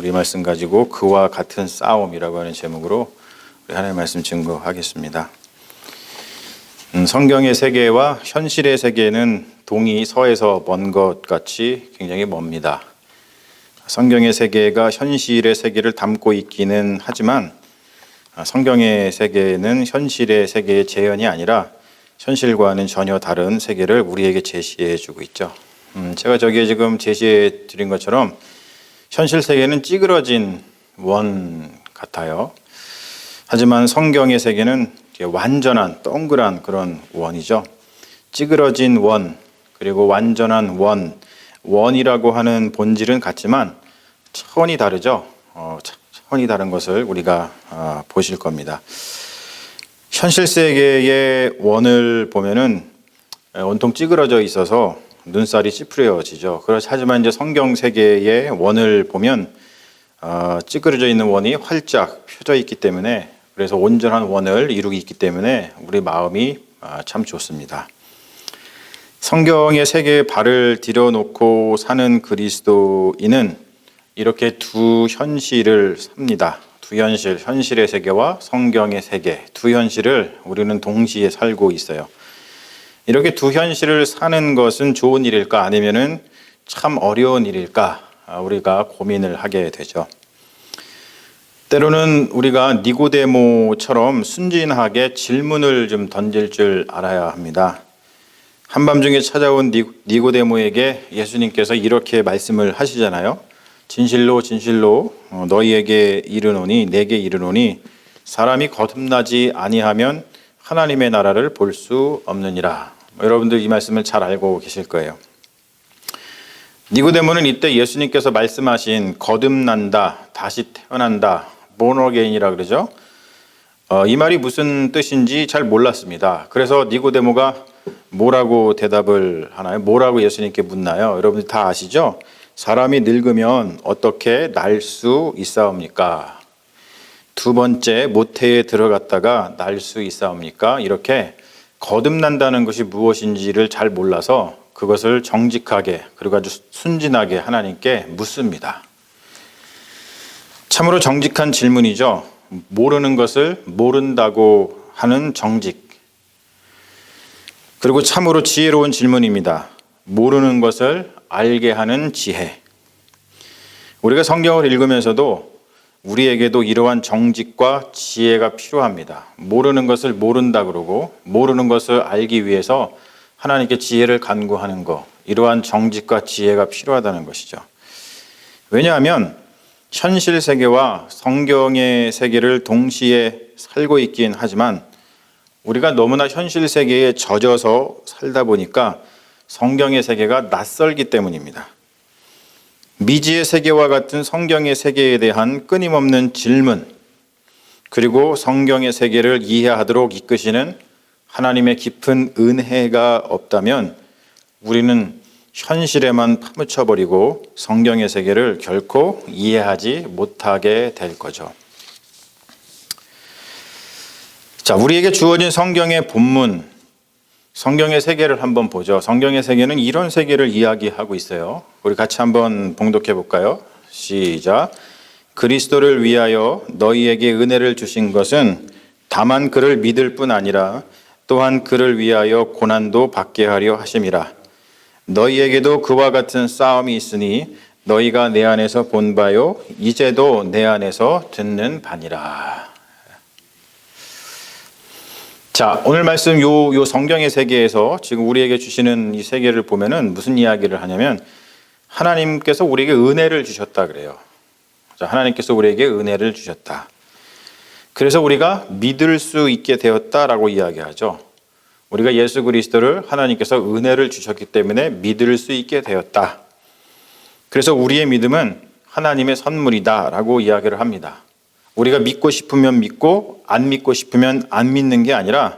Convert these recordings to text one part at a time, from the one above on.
우리 말씀 가지고 그와 같은 싸움이라고 하는 제목으로 우리 하나님의 말씀 증거하겠습니다. 성경의 세계와 현실의 세계는 동이 서에서 먼 것 같이 굉장히 멉니다. 성경의 세계가 현실의 세계를 담고 있기는 하지만 성경의 세계는 현실의 세계의 재현이 아니라 현실과는 전혀 다른 세계를 우리에게 제시해 주고 있죠. 제가 저기에 지금 제시해 드린 것처럼 현실 세계는 찌그러진 원 같아요. 하지만 성경의 세계는 완전한 동그란 그런 원이죠. 찌그러진 원, 그리고 완전한 원, 원이라고 하는 본질은 같지만 차원이 다르죠. 차원이 다른 것을 우리가 보실 겁니다. 현실 세계의 원을 보면은 온통 찌그러져 있어서 눈살이 찌푸려지죠. 하지만 이제 성경 세계의 원을 보면 찌그러져 있는 원이 활짝 펴져 있기 때문에, 그래서 온전한 원을 이루고 있기 때문에 우리 마음이 참 좋습니다. 성경의 세계에 발을 들여놓고 사는 그리스도인은 이렇게 두 현실을 삽니다. 두 현실, 현실의 세계와 성경의 세계, 두 현실을 우리는 동시에 살고 있어요. 이렇게 두 현실을 사는 것은 좋은 일일까, 아니면은 참 어려운 일일까, 우리가 고민을 하게 되죠. 때로는 우리가 니고데모처럼 순진하게 질문을 좀 던질 줄 알아야 합니다. 한밤중에 찾아온 니고데모에게 예수님께서 이렇게 말씀을 하시잖아요. 진실로 진실로 너희에게 이르노니, 내게 이르노니 사람이 거듭나지 아니하면 하나님의 나라를 볼 수 없느니라. 여러분들 이 말씀을 잘 알고 계실 거예요. 니고데모는 이때 예수님께서 말씀하신 거듭난다, 다시 태어난다, born again이라 그러죠. 이 말이 무슨 뜻인지 잘 몰랐습니다. 그래서 니고데모가 뭐라고 대답을 하나요? 뭐라고 예수님께 묻나요? 여러분들 다 아시죠? 사람이 늙으면 어떻게 날 수 있사옵니까? 두 번째 모태에 들어갔다가 날 수 있사옵니까? 이렇게 거듭난다는 것이 무엇인지를 잘 몰라서 그것을 정직하게, 그리고 아주 순진하게 하나님께 묻습니다. 참으로 정직한 질문이죠. 모르는 것을 모른다고 하는 정직. 그리고 참으로 지혜로운 질문입니다. 모르는 것을 알게 하는 지혜. 우리가 성경을 읽으면서도 우리에게도 이러한 정직과 지혜가 필요합니다. 모르는 것을 모른다 그러고, 모르는 것을 알기 위해서 하나님께 지혜를 간구하는 것, 이러한 정직과 지혜가 필요하다는 것이죠. 왜냐하면 현실 세계와 성경의 세계를 동시에 살고 있긴 하지만 우리가 너무나 현실 세계에 젖어서 살다 보니까 성경의 세계가 낯설기 때문입니다. 미지의 세계와 같은 성경의 세계에 대한 끊임없는 질문, 그리고 성경의 세계를 이해하도록 이끄시는 하나님의 깊은 은혜가 없다면 우리는 현실에만 파묻혀버리고 성경의 세계를 결코 이해하지 못하게 될 거죠. 자, 우리에게 주어진 성경의 본문, 성경의 세계를 한번 보죠. 성경의 세계는 이런 세계를 이야기하고 있어요. 우리 같이 한번 봉독해 볼까요? 시작. 그리스도를 위하여 너희에게 은혜를 주신 것은 다만 그를 믿을 뿐 아니라 또한 그를 위하여 고난도 받게 하려 하심이라. 너희에게도 그와 같은 싸움이 있으니 너희가 내 안에서 본 바요 이제도 내 안에서 듣는 바니라. 자, 오늘 말씀 요 성경의 세계에서 지금 우리에게 주시는 이 세계를 보면은 무슨 이야기를 하냐면 하나님께서 우리에게 은혜를 주셨다 그래요. 자, 하나님께서 우리에게 은혜를 주셨다. 그래서 우리가 믿을 수 있게 되었다라고 이야기하죠. 우리가 예수 그리스도를 하나님께서 은혜를 주셨기 때문에 믿을 수 있게 되었다. 그래서 우리의 믿음은 하나님의 선물이다라고 이야기를 합니다. 우리가 믿고 싶으면 믿고 안 믿고 싶으면 안 믿는 게 아니라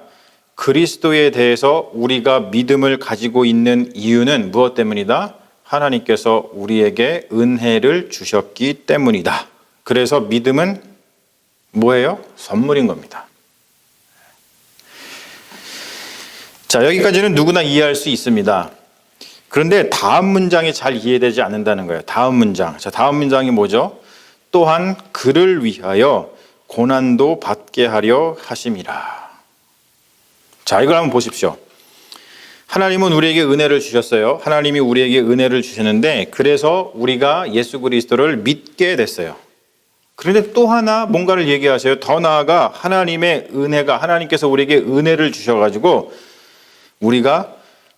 그리스도에 대해서 우리가 믿음을 가지고 있는 이유는 무엇 때문이다? 하나님께서 우리에게 은혜를 주셨기 때문이다. 그래서 믿음은 뭐예요? 선물인 겁니다. 자, 여기까지는 누구나 이해할 수 있습니다. 그런데 다음 문장이 잘 이해되지 않는다는 거예요. 다음 문장. 자, 다음 문장이 뭐죠? 또한 그를 위하여 고난도 받게 하려 하심이라. 자, 이걸 한번 보십시오. 하나님은 우리에게 은혜를 주셨어요. 하나님이 우리에게 은혜를 주셨는데 그래서 우리가 예수 그리스도를 믿게 됐어요. 그런데 또 하나 뭔가를 얘기하세요. 더 나아가 하나님의 은혜가, 하나님께서 우리에게 은혜를 주셔가지고 우리가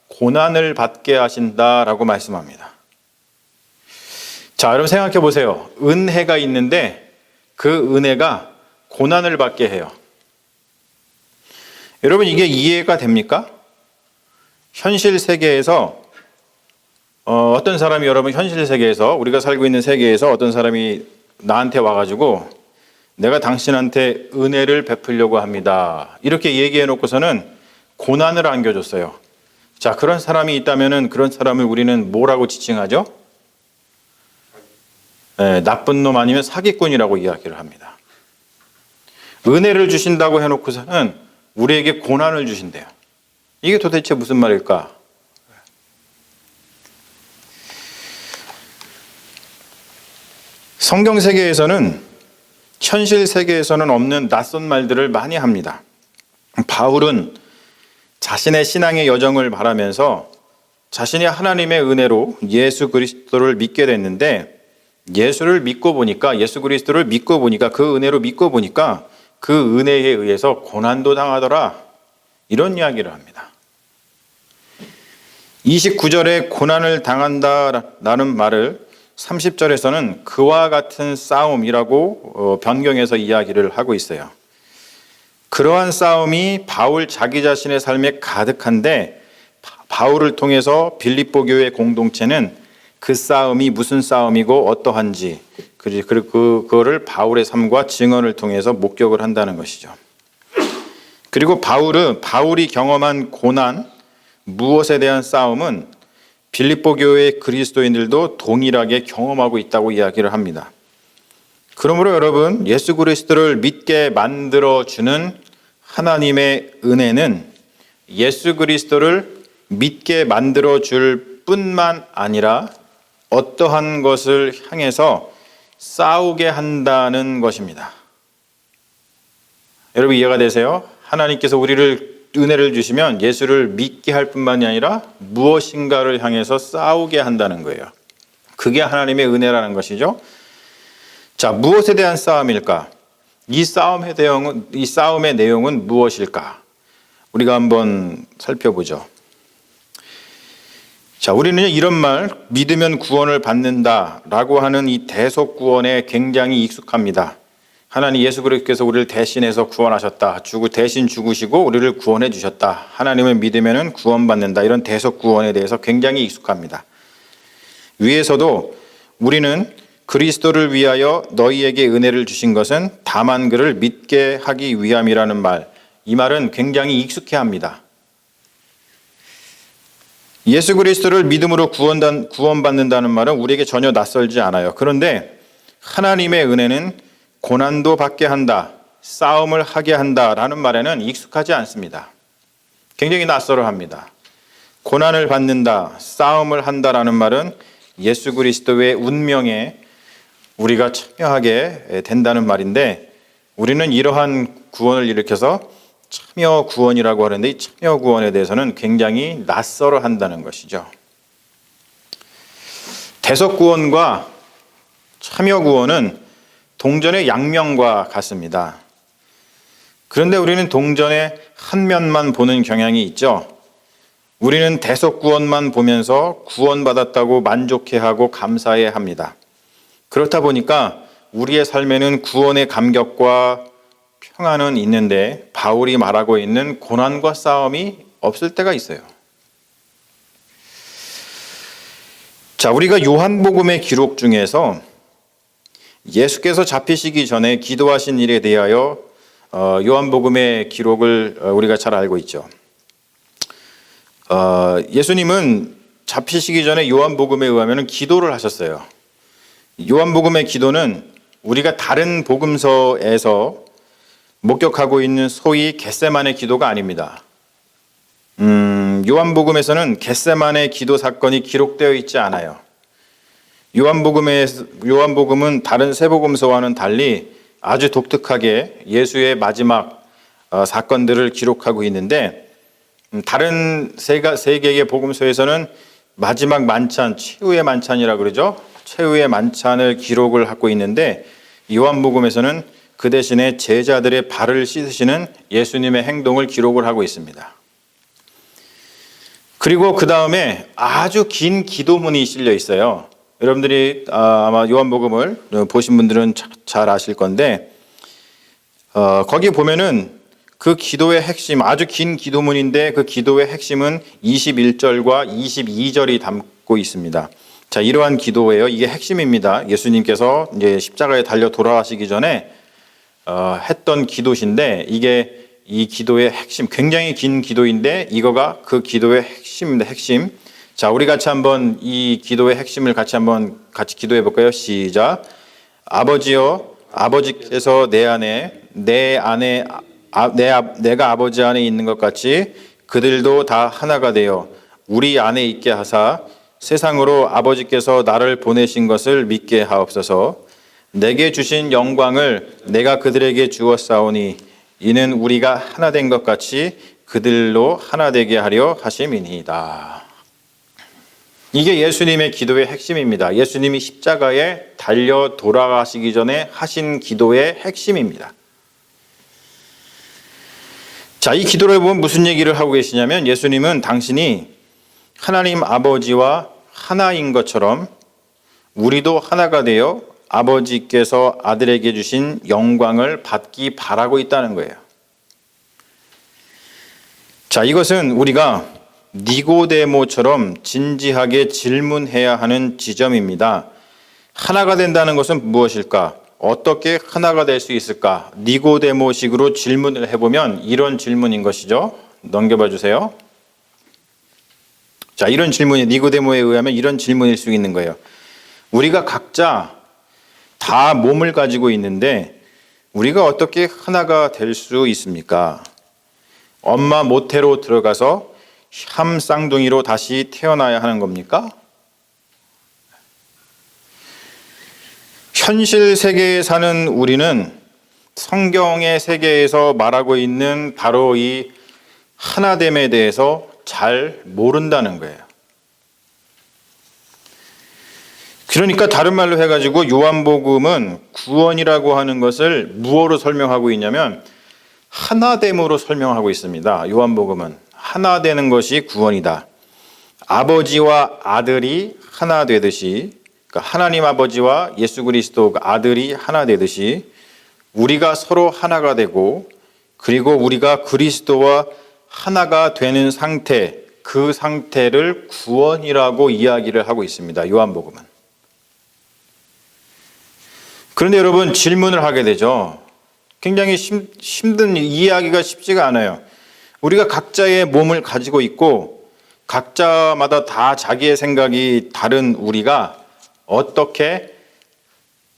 고난을 받게 하신다라고 말씀합니다. 자, 여러분 생각해 보세요. 은혜가 있는데 그 은혜가 고난을 받게 해요. 여러분 이게 이해가 됩니까? 현실 세계에서 어떤 사람이, 여러분 현실 세계에서, 우리가 살고 있는 세계에서 어떤 사람이 나한테 와가지고 내가 당신한테 은혜를 베풀려고 합니다, 이렇게 얘기해 놓고서는 고난을 안겨줬어요. 자, 그런 사람이 있다면은 그런 사람을 우리는 뭐라고 지칭하죠? 네, 나쁜 놈 아니면 사기꾼이라고 이야기를 합니다. 은혜를 주신다고 해놓고서는 우리에게 고난을 주신대요. 이게 도대체 무슨 말일까? 성경 세계에서는, 현실 세계에서는 없는 낯선 말들을 많이 합니다. 바울은 자신의 신앙의 여정을 바라면서 자신이 하나님의 은혜로 예수 그리스도를 믿게 됐는데, 예수를 믿고 보니까, 예수 그리스도를 믿고 보니까, 그 은혜로 믿고 보니까 그 은혜에 의해서 고난도 당하더라, 이런 이야기를 합니다. 29절에 고난을 당한다라는 말을 30절에서는 그와 같은 싸움이라고 변경해서 이야기를 하고 있어요. 그러한 싸움이 바울 자기 자신의 삶에 가득한데, 바울을 통해서 빌립보 교회 공동체는 그 싸움이 무슨 싸움이고 어떠한지, 그리고 그거를 바울의 삶과 증언을 통해서 목격을 한다는 것이죠. 그리고 바울이 경험한 고난, 무엇에 대한 싸움은 빌립보 교회의 그리스도인들도 동일하게 경험하고 있다고 이야기를 합니다. 그러므로 여러분, 예수 그리스도를 믿게 만들어주는 하나님의 은혜는 예수 그리스도를 믿게 만들어줄 뿐만 아니라 어떠한 것을 향해서 싸우게 한다는 것입니다. 여러분 이해가 되세요? 하나님께서 우리를 은혜를 주시면 예수를 믿게 할 뿐만이 아니라 무엇인가를 향해서 싸우게 한다는 거예요. 그게 하나님의 은혜라는 것이죠. 자, 무엇에 대한 싸움일까? 이 싸움의 내용은 무엇일까? 우리가 한번 살펴보죠. 자, 우리는 이런 말, 믿으면 구원을 받는다라고 하는 이 대속 구원에 굉장히 익숙합니다. 하나님 예수 그리스도께서 우리를 대신해서 구원하셨다. 대신 죽으시고 우리를 구원해 주셨다. 하나님을 믿으면 구원받는다. 이런 대속 구원에 대해서 굉장히 익숙합니다. 위에서도 우리는 그리스도를 위하여 너희에게 은혜를 주신 것은 다만 그를 믿게 하기 위함이라는 말, 이 말은 굉장히 익숙해합니다. 예수 그리스도를 믿음으로 구원받는다는 말은 우리에게 전혀 낯설지 않아요. 그런데 하나님의 은혜는 고난도 받게 한다, 싸움을 하게 한다라는 말에는 익숙하지 않습니다. 굉장히 낯설어합니다. 고난을 받는다, 싸움을 한다라는 말은 예수 그리스도의 운명에 우리가 참여하게 된다는 말인데, 우리는 이러한 구원을 일으켜서 참여 구원이라고 하는데, 이 참여 구원에 대해서는 굉장히 낯설어 한다는 것이죠. 대속 구원과 참여 구원은 동전의 양면과 같습니다. 그런데 우리는 동전의 한 면만 보는 경향이 있죠. 우리는 대속 구원만 보면서 구원받았다고 만족해하고 감사해합니다. 그렇다 보니까 우리의 삶에는 구원의 감격과 평안은 있는데 바울이 말하고 있는 고난과 싸움이 없을 때가 있어요. 자, 우리가 요한복음의 기록 중에서 예수께서 잡히시기 전에 기도하신 일에 대하여 요한복음의 기록을 우리가 잘 알고 있죠. 예수님은 잡히시기 전에 요한복음에 의하면 기도를 하셨어요. 요한복음의 기도는 우리가 다른 복음서에서 목격하고 있는 소위 겟세마네 기도가 아닙니다. 요한복음에서는 겟세마네 기도 사건이 기록되어 있지 않아요. 요한복음은 다른 세 복음서와는 달리 아주 독특하게 예수의 마지막 사건들을 기록하고 있는데, 다른 세 개의 복음서에서는 마지막 만찬, 최후의 만찬이라 그러죠. 최후의 만찬을 기록을 하고 있는데, 요한복음에서는 그 대신에 제자들의 발을 씻으시는 예수님의 행동을 기록을 하고 있습니다. 그리고 그 다음에 아주 긴 기도문이 실려 있어요. 여러분들이 아마 요한복음을 보신 분들은 잘 아실 건데, 거기 보면은 그 기도의 핵심, 아주 긴 기도문인데 그 기도의 핵심은 21절과 22절이 담고 있습니다. 자, 이러한 기도예요. 이게 핵심입니다. 예수님께서 이제 십자가에 달려 돌아가시기 전에 했던 기도신데, 이게 이 기도의 핵심, 굉장히 긴 기도인데 이거가 그 기도의 핵심입니다. 핵심. 자, 우리 같이 한번 이 기도의 핵심을 같이 기도해 볼까요? 시작. 아버지여, 아버지께서 내가 아버지 안에 있는 것 같이 그들도 다 하나가 되어 우리 안에 있게 하사 세상으로 아버지께서 나를 보내신 것을 믿게 하옵소서. 내게 주신 영광을 내가 그들에게 주었사오니 이는 우리가 하나 된 것 같이 그들로 하나 되게 하려 하심이니이다. 이게 예수님의 기도의 핵심입니다. 예수님이 십자가에 달려 돌아가시기 전에 하신 기도의 핵심입니다. 자, 이 기도를 보면 무슨 얘기를 하고 계시냐면, 예수님은 당신이 하나님 아버지와 하나인 것처럼 우리도 하나가 되어 아버지께서 아들에게 주신 영광을 받기 바라고 있다는 거예요. 자, 이것은 우리가 니고데모처럼 진지하게 질문해야 하는 지점입니다. 하나가 된다는 것은 무엇일까? 어떻게 하나가 될 수 있을까? 니고데모식으로 질문을 해보면 이런 질문인 것이죠. 넘겨봐 주세요. 자, 이런 질문이 니고데모에 의하면 이런 질문일 수 있는 거예요. 우리가 각자 다 몸을 가지고 있는데 우리가 어떻게 하나가 될 수 있습니까? 엄마 모태로 들어가서 ham 쌍둥이로 다시 태어나야 하는 겁니까? 현실 세계에 사는 우리는 성경의 세계에서 말하고 있는 바로 이 하나됨에 대해서 잘 모른다는 거예요. 그러니까 다른 말로 해가지고 요한복음은 구원이라고 하는 것을 무엇으로 설명하고 있냐면 하나됨으로 설명하고 있습니다. 요한복음은 하나 되는 것이 구원이다. 아버지와 아들이 하나 되듯이, 그러니까 하나님 아버지와 예수 그리스도 아들이 하나 되듯이 우리가 서로 하나가 되고, 그리고 우리가 그리스도와 하나가 되는 상태, 그 상태를 구원이라고 이야기를 하고 있습니다. 요한복음은. 그런데 여러분, 질문을 하게 되죠. 굉장히 힘든, 이해하기가 쉽지가 않아요. 우리가 각자의 몸을 가지고 있고 각자마다 다 자기의 생각이 다른 우리가 어떻게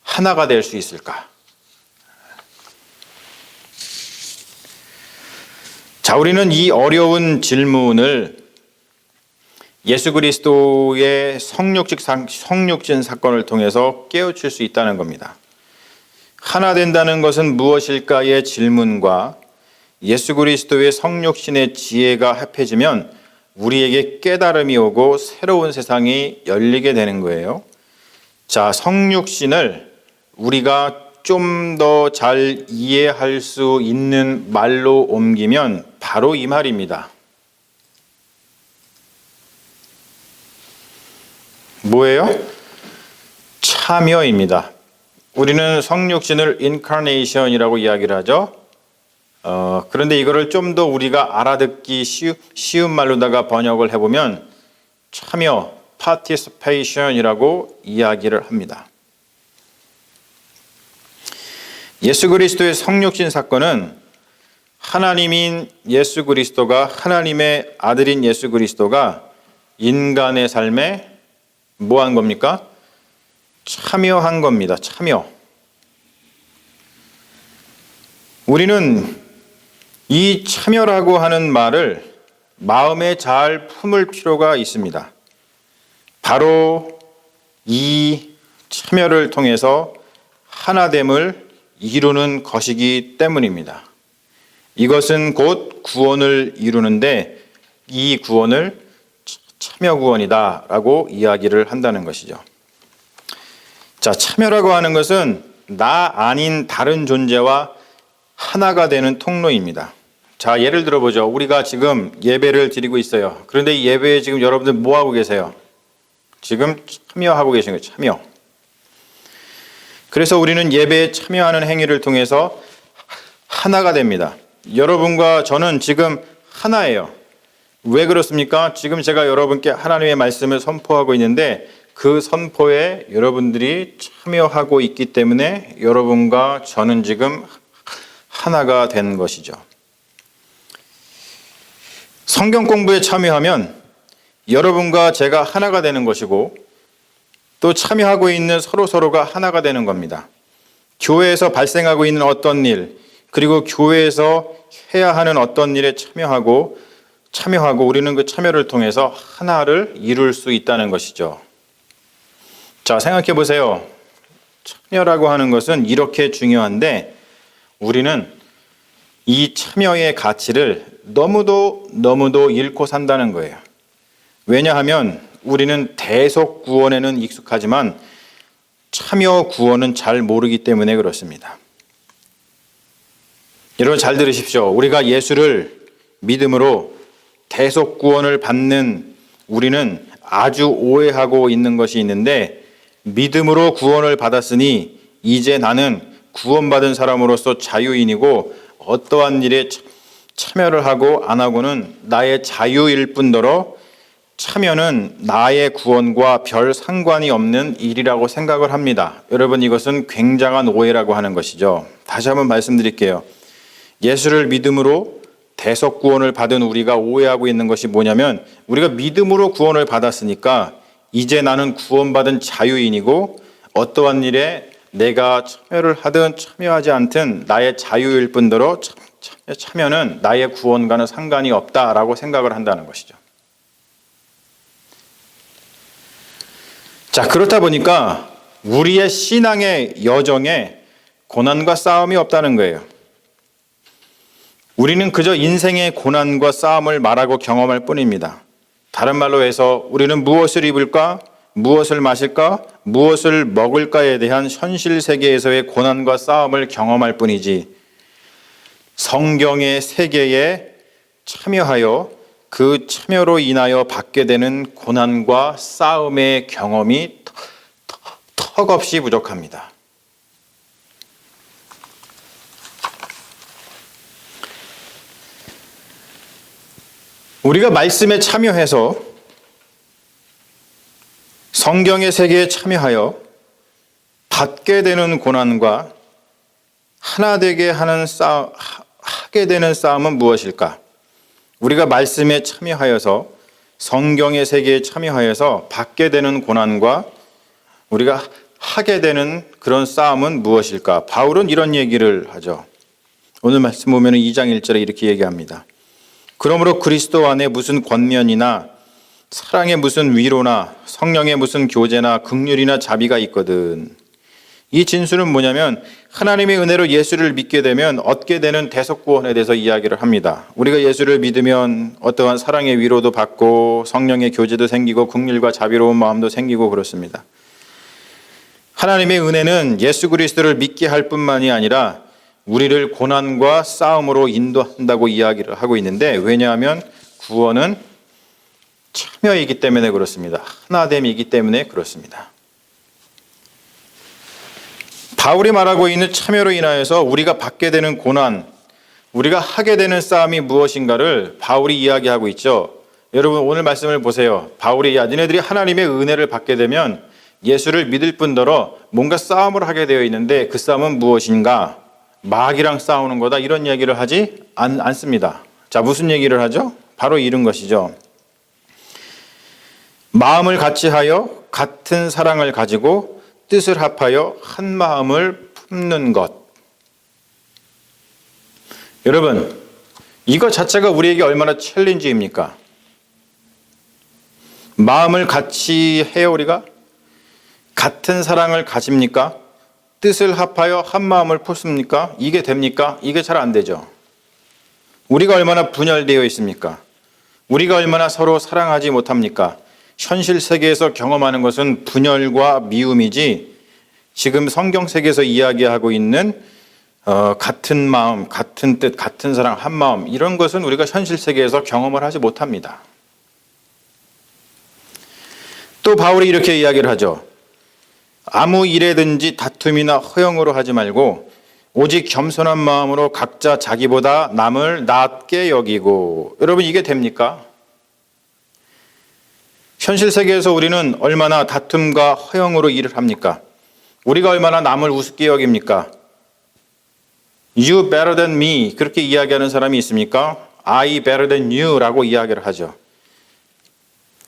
하나가 될 수 있을까? 자, 우리는 이 어려운 질문을 예수 그리스도의 성육신 사건을 통해서 깨우칠 수 있다는 겁니다. 하나 된다는 것은 무엇일까의 질문과 예수 그리스도의 성육신의 지혜가 합해지면 우리에게 깨달음이 오고 새로운 세상이 열리게 되는 거예요. 자, 성육신을 우리가 좀 더 잘 이해할 수 있는 말로 옮기면 바로 이 말입니다. 뭐예요? 참여입니다. 우리는 성육신을 인카네이션이라고 이야기를 하죠. 그런데 이거를 좀 더 우리가 알아듣기 쉬운 말로다가 번역을 해보면 참여, participation이라고 이야기를 합니다. 예수 그리스도의 성육신 사건은 하나님인 예수 그리스도가, 하나님의 아들인 예수 그리스도가 인간의 삶에 뭐 한 겁니까? 참여한 겁니다. 참여. 우리는 이 참여라고 하는 말을 마음에 잘 품을 필요가 있습니다. 바로 이 참여를 통해서 하나됨을 이루는 것이기 때문입니다. 이것은 곧 구원을 이루는데 이 구원을 참여 구원이다라고 이야기를 한다는 것이죠. 자, 참여라고 하는 것은 나 아닌 다른 존재와 하나가 되는 통로입니다. 자, 예를 들어보죠. 우리가 지금 예배를 드리고 있어요. 그런데 이 예배에 지금 여러분들 뭐 하고 계세요? 지금 참여하고 계신 거예요. 참여. 그래서 우리는 예배에 참여하는 행위를 통해서 하나가 됩니다. 여러분과 저는 지금 하나예요. 왜 그렇습니까? 지금 제가 여러분께 하나님의 말씀을 선포하고 있는데 그 선포에 여러분들이 참여하고 있기 때문에 여러분과 저는 지금 하나가 된 것이죠. 성경 공부에 참여하면 여러분과 제가 하나가 되는 것이고 또 참여하고 있는 서로가 하나가 되는 겁니다. 교회에서 발생하고 있는 어떤 일, 그리고 교회에서 해야 하는 어떤 일에 참여하고 우리는 그 참여를 통해서 하나를 이룰 수 있다는 것이죠. 자, 생각해 보세요. 참여라고 하는 것은 이렇게 중요한데 우리는 이 참여의 가치를 너무도 잃고 산다는 거예요. 왜냐하면 우리는 대속 구원에는 익숙하지만 참여 구원은 잘 모르기 때문에 그렇습니다. 여러분 잘 들으십시오. 우리가 예수를 믿음으로 대속 구원을 받는 우리는 아주 오해하고 있는 것이 있는데 믿음으로 구원을 받았으니 이제 나는 구원받은 사람으로서 자유인이고 어떠한 일에 참여를 하고 안 하고는 나의 자유일 뿐더러 참여는 나의 구원과 별 상관이 없는 일이라고 생각을 합니다. 여러분 이것은 굉장한 오해라고 하는 것이죠. 다시 한번 말씀드릴게요. 예수를 믿음으로 대속 구원을 받은 우리가 오해하고 있는 것이 뭐냐면 우리가 믿음으로 구원을 받았으니까 이제 나는 구원받은 자유인이고 어떠한 일에 내가 참여를 하든 참여하지 않든 나의 자유일 뿐더러 참여는 나의 구원과는 상관이 없다라고 생각을 한다는 것이죠. 자, 그렇다 보니까 우리의 신앙의 여정에 고난과 싸움이 없다는 거예요. 우리는 그저 인생의 고난과 싸움을 말하고 경험할 뿐입니다. 다른 말로 해서 우리는 무엇을 입을까, 무엇을 마실까, 무엇을 먹을까에 대한 현실 세계에서의 고난과 싸움을 경험할 뿐이지 성경의 세계에 참여하여 그 참여로 인하여 받게 되는 고난과 싸움의 경험이 턱없이 부족합니다. 우리가 말씀에 참여해서 성경의 세계에 참여하여 받게 되는 고난과 하나 되게 하게 되는 싸움은 무엇일까? 우리가 말씀에 참여하여서 성경의 세계에 참여하여서 받게 되는 고난과 우리가 하게 되는 그런 싸움은 무엇일까? 바울은 이런 얘기를 하죠. 오늘 말씀 보면 2장 1절에 이렇게 얘기합니다. 그러므로 그리스도 안에 무슨 권면이나 사랑의 무슨 위로나 성령의 무슨 교제나 긍휼이나 자비가 있거든. 이 진수는 뭐냐면 하나님의 은혜로 예수를 믿게 되면 얻게 되는 대속구원에 대해서 이야기를 합니다. 우리가 예수를 믿으면 어떠한 사랑의 위로도 받고 성령의 교제도 생기고 긍휼과 자비로운 마음도 생기고 그렇습니다. 하나님의 은혜는 예수 그리스도를 믿게 할 뿐만이 아니라 우리를 고난과 싸움으로 인도한다고 이야기를 하고 있는데 왜냐하면 구원은 참여이기 때문에 그렇습니다. 하나됨이기 때문에 그렇습니다. 바울이 말하고 있는 참여로 인하여서 우리가 받게 되는 고난, 우리가 하게 되는 싸움이 무엇인가를 바울이 이야기하고 있죠. 여러분 오늘 말씀을 보세요. 바울이 너희들이 하나님의 은혜를 받게 되면 예수를 믿을 뿐더러 뭔가 싸움을 하게 되어 있는데 그 싸움은 무엇인가? 마귀랑 싸우는 거다 이런 얘기를 하지 않습니다. 자, 무슨 얘기를 하죠? 바로 이런 것이죠. 마음을 같이 하여 같은 사랑을 가지고 뜻을 합하여 한 마음을 품는 것. 여러분, 이거 자체가 우리에게 얼마나 챌린지입니까? 마음을 같이 해요, 우리가? 같은 사랑을 가집니까? 뜻을 합하여 한 마음을 품습니까? 이게 됩니까? 이게 잘 안 되죠. 우리가 얼마나 분열되어 있습니까? 우리가 얼마나 서로 사랑하지 못합니까? 현실 세계에서 경험하는 것은 분열과 미움이지 지금 성경 세계에서 이야기하고 있는 같은 마음, 같은 뜻, 같은 사랑, 한 마음 이런 것은 우리가 현실 세계에서 경험을 하지 못합니다. 또 바울이 이렇게 이야기를 하죠. 아무 일에든지 다툼이나 허영으로 하지 말고 오직 겸손한 마음으로 각자 자기보다 남을 낮게 여기고. 여러분 이게 됩니까? 현실 세계에서 우리는 얼마나 다툼과 허영으로 일을 합니까? 우리가 얼마나 남을 우습게 여깁니까? You better than me 그렇게 이야기하는 사람이 있습니까? I better than you 라고 이야기를 하죠.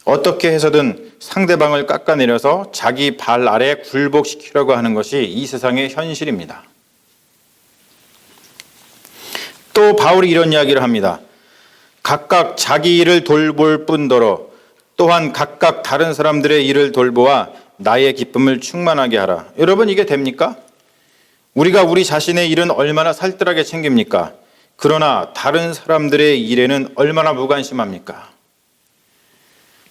어떻게 해서든 상대방을 깎아내려서 자기 발 아래 굴복시키려고 하는 것이 이 세상의 현실입니다. 또 바울이 이런 이야기를 합니다. 각각 자기 일을 돌볼 뿐더러 또한 각각 다른 사람들의 일을 돌보아 나의 기쁨을 충만하게 하라. 여러분 이게 됩니까? 우리가 우리 자신의 일은 얼마나 살뜰하게 챙깁니까? 그러나 다른 사람들의 일에는 얼마나 무관심합니까?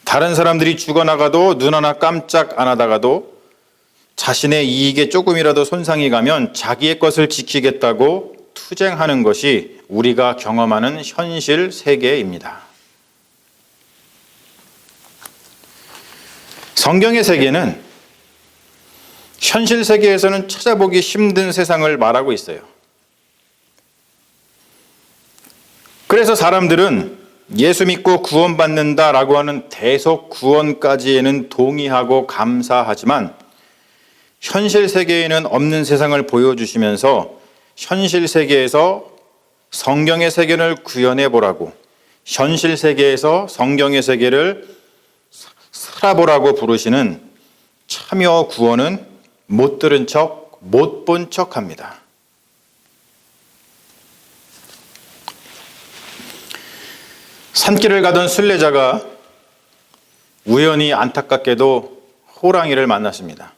다른 사람들이 죽어나가도 눈 하나 깜짝 안 하다가도 자신의 이익에 조금이라도 손상이 가면 자기의 것을 지키겠다고 투쟁하는 것이 우리가 경험하는 현실 세계입니다. 성경의 세계는 현실 세계에서는 찾아보기 힘든 세상을 말하고 있어요. 그래서 사람들은 예수 믿고 구원받는다라고 하는 대속 구원까지에는 동의하고 감사하지만 현실 세계에는 없는 세상을 보여주시면서 현실 세계에서 성경의 세계를 구현해 보라고, 현실 세계에서 성경의 세계를 살아보라고 부르시는 참여 구원은 못 들은 척, 못 본 척 합니다. 산길을 가던 순례자가 우연히 안타깝게도 호랑이를 만났습니다.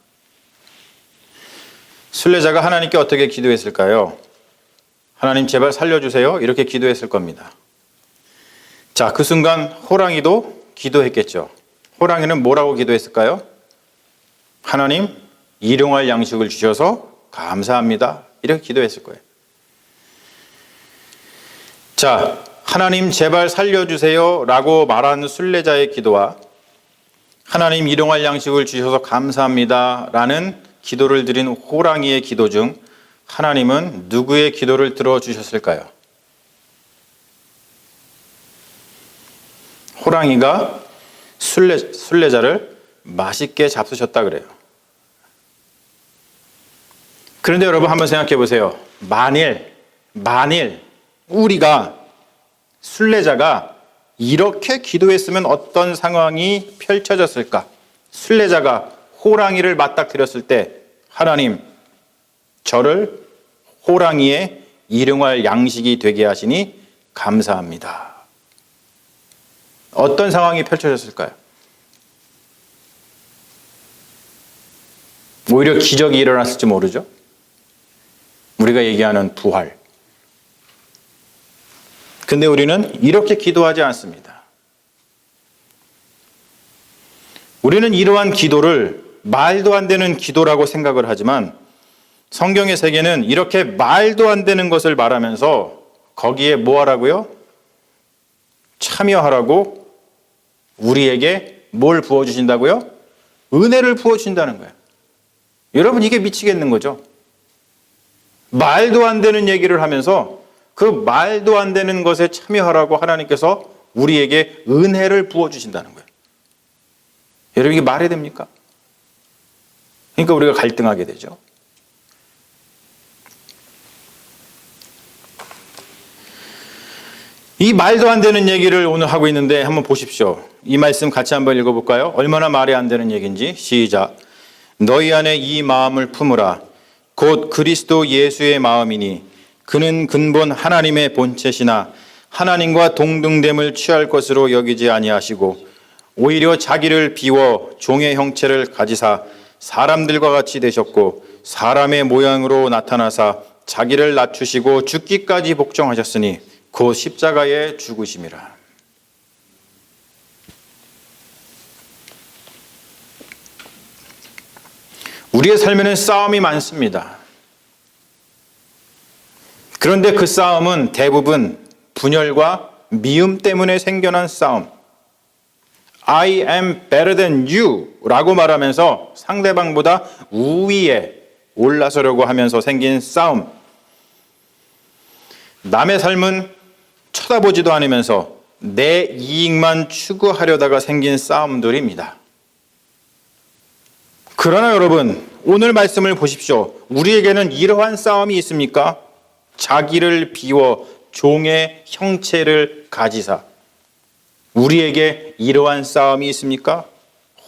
순례자가 하나님께 어떻게 기도했을까요? 하나님 제발 살려주세요. 이렇게 기도했을 겁니다. 자, 그 순간 호랑이도 기도했겠죠. 호랑이는 뭐라고 기도했을까요? 하나님, 일용할 양식을 주셔서 감사합니다. 이렇게 기도했을 거예요. 자, 하나님 제발 살려주세요 라고 말하는 순례자의 기도와 하나님 일용할 양식을 주셔서 감사합니다 라는 기도를 드린 호랑이의 기도 중 하나님은 누구의 기도를 들어주셨을까요? 호랑이가 순례자를 맛있게 잡수셨다 그래요. 그런데 여러분 한번 생각해 보세요. 만일 우리가 순례자가 이렇게 기도했으면 어떤 상황이 펼쳐졌을까? 순례자가 호랑이를 맞닥뜨렸을 때 하나님 저를 호랑이의 일용할 양식이 되게 하시니 감사합니다. 어떤 상황이 펼쳐졌을까요? 오히려 기적이 일어났을지 모르죠. 우리가 얘기하는 부활. 근데 우리는 이렇게 기도하지 않습니다. 우리는 이러한 기도를 말도 안 되는 기도라고 생각을 하지만 성경의 세계는 이렇게 말도 안 되는 것을 말하면서 거기에 뭐 하라고요? 참여하라고 우리에게 뭘 부어주신다고요? 은혜를 부어주신다는 거예요. 여러분 이게 미치겠는 거죠. 말도 안 되는 얘기를 하면서 그 말도 안 되는 것에 참여하라고 하나님께서 우리에게 은혜를 부어주신다는 거예요. 여러분 이게 말이 됩니까? 그러니까 우리가 갈등하게 되죠. 이 말도 안 되는 얘기를 오늘 하고 있는데 한번 보십시오. 이 말씀 같이 한번 읽어볼까요? 얼마나 말이 안 되는 얘기인지. 시작. 너희 안에 이 마음을 품으라. 곧 그리스도 예수의 마음이니 그는 근본 하나님의 본체시나 하나님과 동등됨을 취할 것으로 여기지 아니하시고 오히려 자기를 비워 종의 형체를 가지사 사람들과 같이 되셨고 사람의 모양으로 나타나사 자기를 낮추시고 죽기까지 복종하셨으니 곧 십자가에 죽으심이라. 우리의 삶에는 싸움이 많습니다. 그런데 그 싸움은 대부분 분열과 미움 때문에 생겨난 싸움. I am better than you 라고 말하면서 상대방보다 우위에 올라서려고 하면서 생긴 싸움. 남의 삶은 쳐다보지도 않으면서 내 이익만 추구하려다가 생긴 싸움들입니다. 그러나 여러분, 오늘 말씀을 보십시오. 우리에게는 이러한 싸움이 있습니까? 자기를 비워 종의 형체를 가지사. 우리에게 이러한 싸움이 있습니까?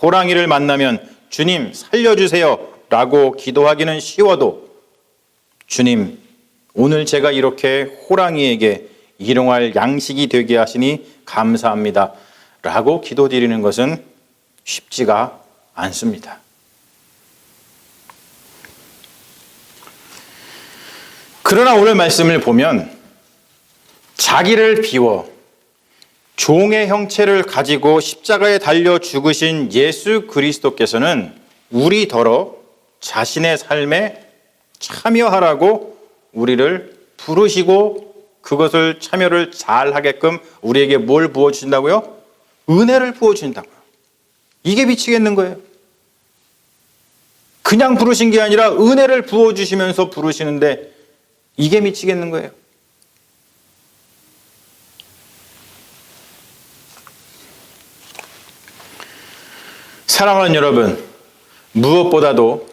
호랑이를 만나면 주님 살려주세요 라고 기도하기는 쉬워도 주님 오늘 제가 이렇게 호랑이에게 일용할 양식이 되게 하시니 감사합니다 라고 기도드리는 것은 쉽지가 않습니다. 그러나 오늘 말씀을 보면 자기를 비워 종의 형체를 가지고 십자가에 달려 죽으신 예수 그리스도께서는 우리더러 자신의 삶에 참여하라고 우리를 부르시고 그것을 참여를 잘하게끔 우리에게 뭘 부어주신다고요? 은혜를 부어주신다고요. 이게 미치겠는 거예요. 그냥 부르신 게 아니라 은혜를 부어주시면서 부르시는데 이게 미치겠는 거예요. 사랑하는 여러분, 무엇보다도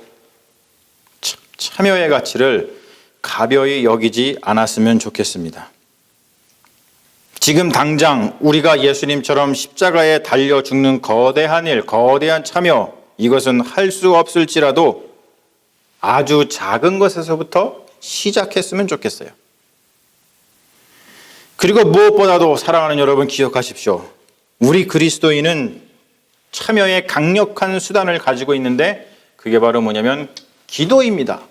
참여의 가치를 가벼이 여기지 않았으면 좋겠습니다. 지금 당장 우리가 예수님처럼 십자가에 달려 죽는 거대한 일, 거대한 참여, 이것은 할 수 없을지라도 아주 작은 것에서부터 시작했으면 좋겠어요. 그리고 무엇보다도 사랑하는 여러분 기억하십시오. 우리 그리스도인은 참여의 강력한 수단을 가지고 있는데 그게 바로 뭐냐면 기도입니다.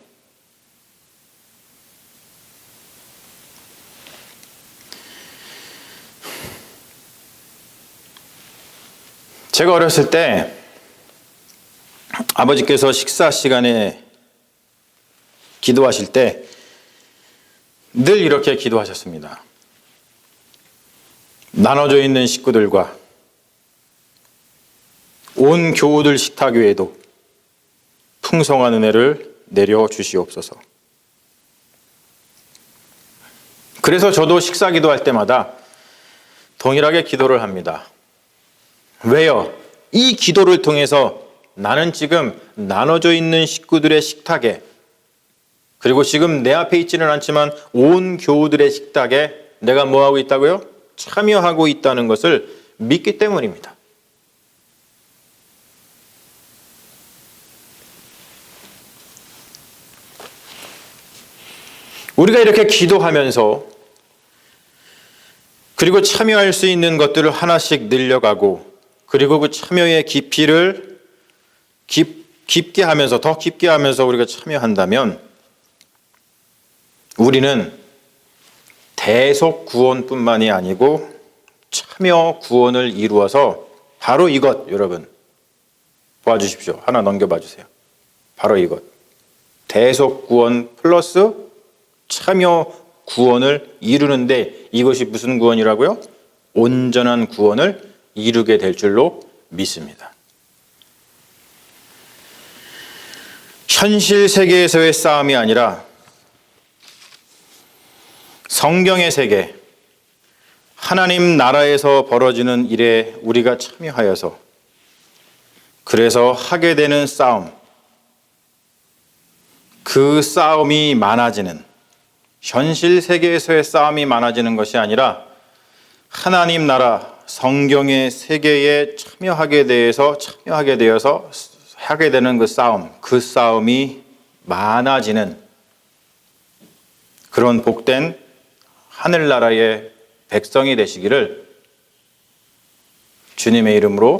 제가 어렸을 때 아버지께서 식사 시간에 기도하실 때 늘 이렇게 기도하셨습니다. 나눠져 있는 식구들과 온 교우들 식탁 위에도 풍성한 은혜를 내려 주시옵소서. 그래서 저도 식사 기도할 때마다 동일하게 기도를 합니다. 왜요? 이 기도를 통해서 나는 지금 나눠져 있는 식구들의 식탁에 그리고 지금 내 앞에 있지는 않지만 온 교우들의 식탁에 내가 뭐하고 있다고요? 참여하고 있다는 것을 믿기 때문입니다. 우리가 이렇게 기도하면서 그리고 참여할 수 있는 것들을 하나씩 늘려가고 그리고 그 참여의 깊이를 깊게 하면서 더 깊게 하면서 우리가 참여한다면 우리는 대속 구원뿐만이 아니고 참여 구원을 이루어서 바로 이것 여러분 봐주십시오. 하나 넘겨봐 주세요. 바로 이것 대속 구원 플러스 참여 구원을 이루는데 이것이 무슨 구원이라고요? 온전한 구원을 이루게 될 줄로 믿습니다. 현실 세계에서의 싸움이 아니라 성경의 세계, 하나님 나라에서 벌어지는 일에 우리가 참여하여서 그래서 하게 되는 싸움, 그 싸움이 많아지는 현실 세계에서의 싸움이 많아지는 것이 아니라 하나님 나라 성경의 세계에 참여하게 되어서 하게 되는 그 싸움이 많아지는 그런 복된 하늘나라의 백성이 되시기를 주님의 이름으로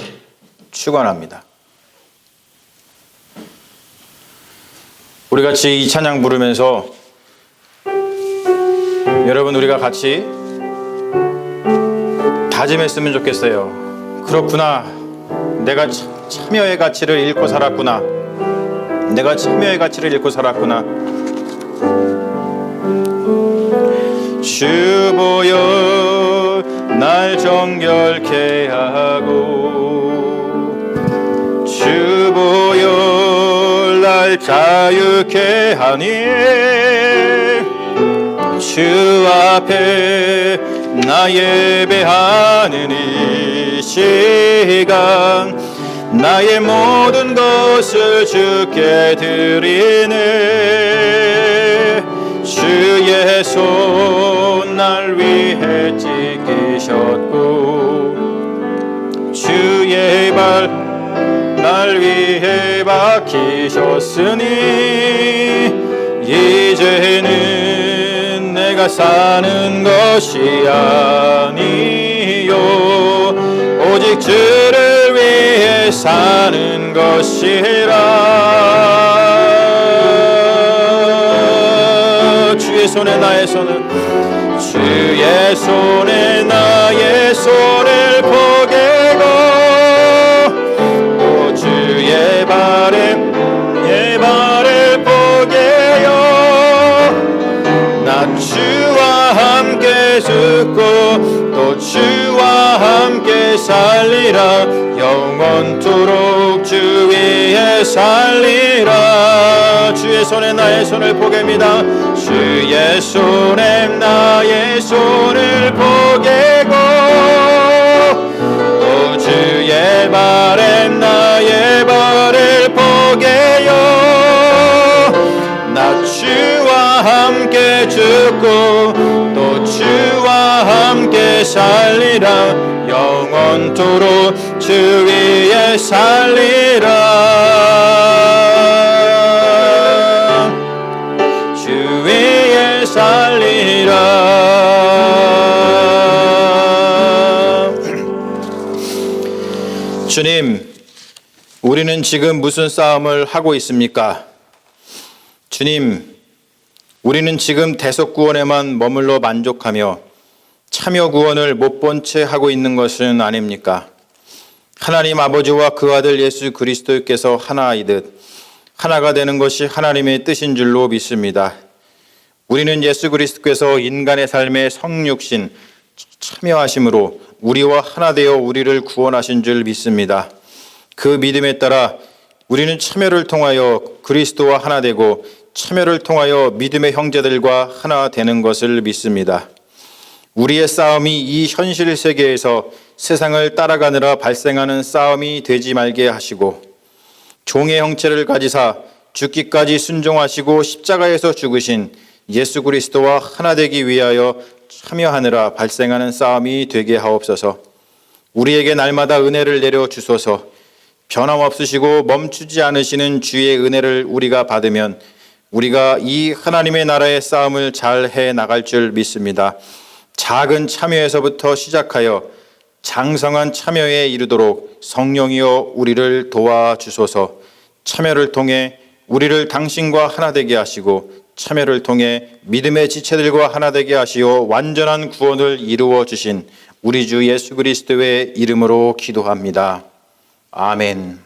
축원합니다. 우리 같이 이 찬양 부르면서 여러분 우리가 같이 다짐했으면 좋겠어요. 그렇구나. 내가 참여의 가치를 잃고 살았구나. 내가 참여의 가치를 잃고 살았구나. 주 보여 날 정결케 하고 주 보여 날 자유케 하니 주 앞에 나 예배하는 이 시간 나의 모든 것을 주께 드리네. 주의 손 날 위해 찢기셨고 주의 발 날 위해 박히셨으니 이제는 내가 사는 것이 아니요 오직 주를 위해 사는 것이라. 주의 손에 나의 손을 주의 손에 나의 손을 포개고 또 주의 발에 내 발을 포개요. 나 주와 함께 죽고 또 주와 함께 살리라. 영원토록 주 위에 살리라. 주의 손에 나의 손을 포개입니다. 주의 손에 나의 손을 포개고 또 주의 발에 나의 발을 포개요. 나 주와 함께 죽고 또 주와 함께 살리라. 영원토록 주 위에 살리라. 주 위에 살리라. 주님, 우리는 지금 무슨 싸움을 하고 있습니까? 주님, 우리는 지금 대속구원에만 머물러 만족하며 참여구원을 못 본 채 하고 있는 것은 아닙니까? 하나님 아버지와 그 아들 예수 그리스도께서 하나이듯 하나가 되는 것이 하나님의 뜻인 줄로 믿습니다. 우리는 예수 그리스도께서 인간의 삶에 성육신 참여하심으로 우리와 하나 되어 우리를 구원하신 줄 믿습니다. 그 믿음에 따라 우리는 참여를 통하여 그리스도와 하나 되고 참여를 통하여 믿음의 형제들과 하나 되는 것을 믿습니다. 우리의 싸움이 이 현실 세계에서 세상을 따라가느라 발생하는 싸움이 되지 말게 하시고 종의 형체를 가지사 죽기까지 순종하시고 십자가에서 죽으신 예수 그리스도와 하나 되기 위하여 참여하느라 발생하는 싸움이 되게 하옵소서. 우리에게 날마다 은혜를 내려 주소서. 변함없으시고 멈추지 않으시는 주의 은혜를 우리가 받으면 우리가 이 하나님의 나라의 싸움을 잘 해 나갈 줄 믿습니다. 작은 참여에서부터 시작하여 장성한 참여에 이르도록 성령이여 우리를 도와주소서. 참여를 통해 우리를 당신과 하나 되게 하시고 참여를 통해 믿음의 지체들과 하나 되게 하시어 완전한 구원을 이루어 주신 우리 주 예수 그리스도의 이름으로 기도합니다. 아멘.